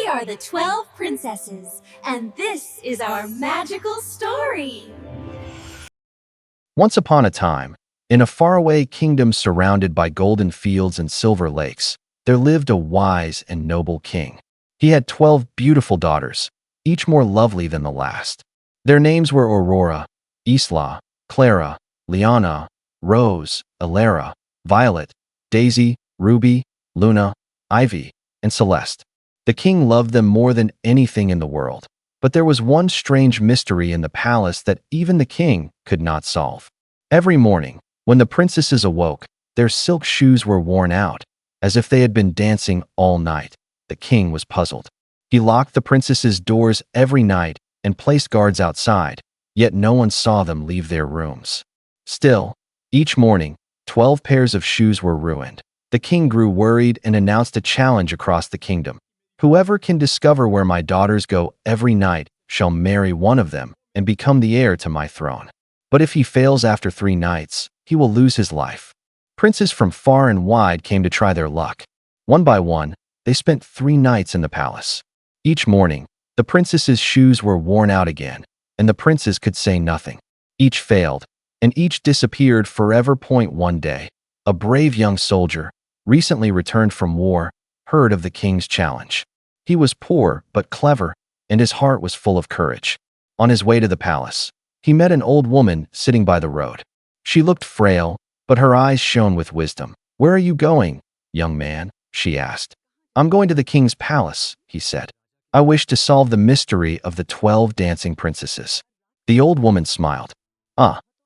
are the 12 princesses, and this is our magical story. Once upon a time, in a faraway kingdom surrounded by golden fields and silver lakes, there lived a wise and noble king. He had 12 beautiful daughters, each more lovely than the last. Their names were Aurora, Isla, Clara, Liana, Rose, Alara, Violet, Daisy, Ruby, Luna, Ivy, and Celeste. The king loved them more than anything in the world, but there was one strange mystery in the palace that even the king could not solve. Every morning, when the princesses awoke, their silk shoes were worn out, as if they had been dancing all night. The king was puzzled. He locked the princesses' doors every night and placed guards outside, yet no one saw them leave their rooms. Still, each morning, 12 pairs of shoes were ruined. The king grew worried and announced a challenge across the kingdom. Whoever can discover where my daughters go every night shall marry one of them and become the heir to my throne. But if he fails after 3 nights, he will lose his life. Princes from far and wide came to try their luck. One by one, they spent 3 nights in the palace. Each morning, the princesses' shoes were worn out again, and the princes could say nothing. Each failed, and each disappeared forever. One day, a brave young soldier, recently returned from war, heard of the king's challenge. He was poor but clever, and his heart was full of courage. On his way to the palace, he met an old woman sitting by the road. She looked frail, but her eyes shone with wisdom. "Where are you going, young man?" she asked. "I'm going to the king's palace," he said. "I wish to solve the mystery of the 12 dancing princesses." The old woman smiled.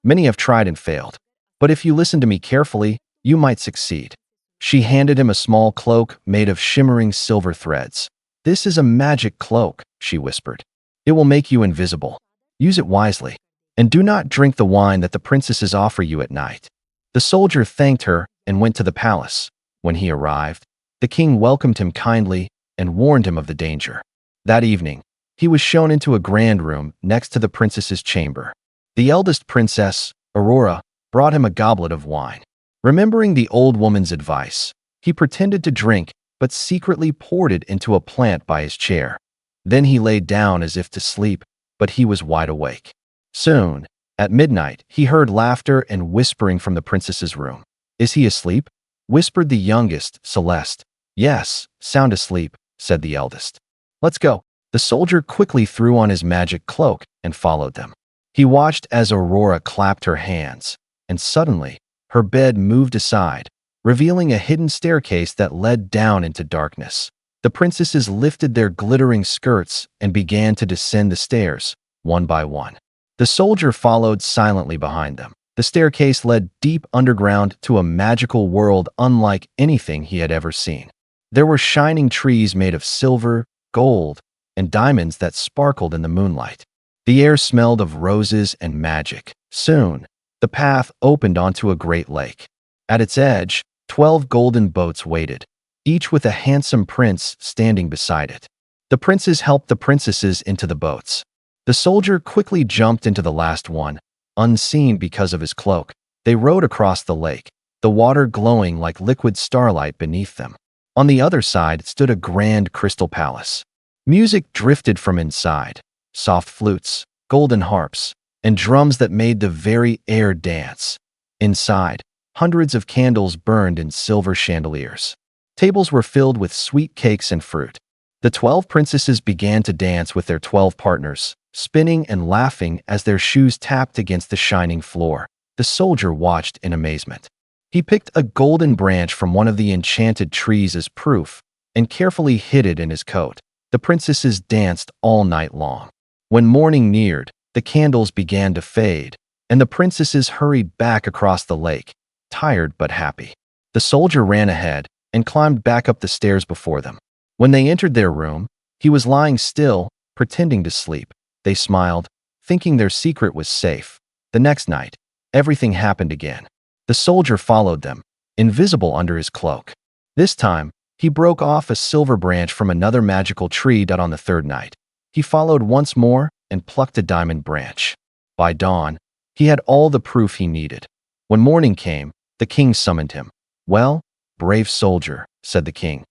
Many have tried and failed, but if you listen to me carefully, you might succeed." She handed him a small cloak made of shimmering silver threads. "This is a magic cloak," she whispered. "It will make you invisible. Use it wisely, and do not drink the wine that the princesses offer you at night." The soldier thanked her and went to the palace. When he arrived, the king welcomed him kindly and warned him of the danger. That evening, he was shown into a grand room next to the princess's chamber. The eldest princess, Aurora, brought him a goblet of wine. Remembering the old woman's advice, he pretended to drink but secretly poured it into a plant by his chair. Then he lay down as if to sleep, but he was wide awake. Soon, at midnight, he heard laughter and whispering from the princess's room. "Is he asleep?" whispered the youngest, Celeste. "Yes, sound asleep," said the eldest. "Let's go." The soldier quickly threw on his magic cloak and followed them. He watched as Aurora clapped her hands, and suddenly, her bed moved aside, revealing a hidden staircase that led down into darkness. The princesses lifted their glittering skirts and began to descend the stairs, one by one. The soldier followed silently behind them. The staircase led deep underground to a magical world unlike anything he had ever seen. There were shining trees made of silver, gold, and diamonds that sparkled in the moonlight. The air smelled of roses and magic. Soon, the path opened onto a great lake. At its edge, 12 golden boats waited, each with a handsome prince standing beside it. The princes helped the princesses into the boats. The soldier quickly jumped into the last one, unseen because of his cloak. They rowed across the lake, the water glowing like liquid starlight beneath them. On the other side stood a grand crystal palace. Music drifted from inside. Soft flutes, golden harps, and drums that made the very air dance. Inside, hundreds of candles burned in silver chandeliers. Tables were filled with sweet cakes and fruit. The 12 princesses began to dance with their 12 partners, spinning and laughing as their shoes tapped against the shining floor. The soldier watched in amazement. He picked a golden branch from one of the enchanted trees as proof and carefully hid it in his coat. The princesses danced all night long. When morning neared, the candles began to fade, and the princesses hurried back across the lake, tired but happy. The soldier ran ahead and climbed back up the stairs before them. When they entered their room, he was lying still, pretending to sleep. They smiled, thinking their secret was safe. The next night, everything happened again. The soldier followed them, invisible under his cloak. This time, he broke off a silver branch from another magical tree. On the 3rd night, he followed once more and plucked a diamond branch. By dawn, he had all the proof he needed. When morning came, the king summoned him. "Well, brave soldier," said the king,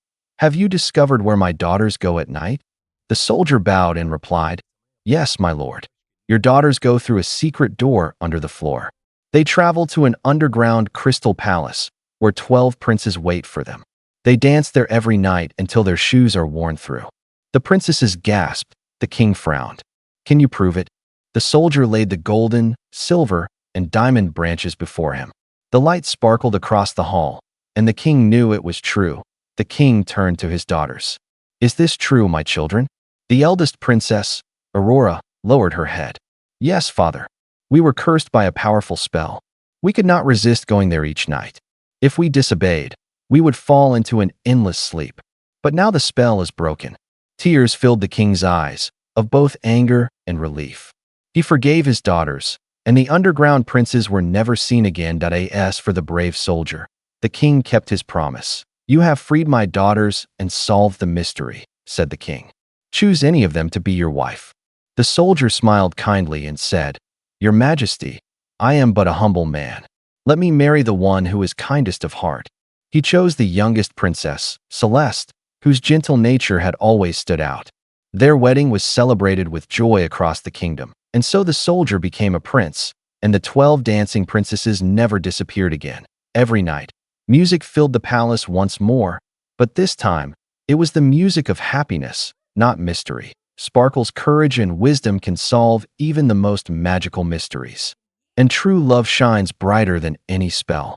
Have you discovered where my daughters go at night? The soldier bowed and replied, Yes, my lord. Your daughters go through a secret door under the floor. They travel to an underground crystal palace where 12 princes wait for them. They dance there every night until their shoes are worn through. The princesses gasped. The king frowned. Can you prove it? The soldier laid the golden, silver, and diamond branches before him. The light sparkled across the hall, and the king knew it was true. The king turned to his daughters. Is this true, my children? The eldest princess, Aurora, lowered her head. Yes, father. We were cursed by a powerful spell. We could not resist going there each night. If we disobeyed, we would fall into an endless sleep. But now the spell is broken. Tears filled the king's eyes, of both anger and relief. He forgave his daughters, and the underground princes were never seen again. As for the brave soldier, the king kept his promise. You have freed my daughters and solved the mystery, said the king. Choose any of them to be your wife. The soldier smiled kindly and said, Your Majesty, I am but a humble man. Let me marry the one who is kindest of heart. He chose the youngest princess, Celeste, whose gentle nature had always stood out. Their wedding was celebrated with joy across the kingdom, and so the soldier became a prince, and the 12 dancing princesses never disappeared again. Every night, music filled the palace once more, but this time, it was the music of happiness, not mystery. Sparkle's courage and wisdom can solve even the most magical mysteries. And true love shines brighter than any spell.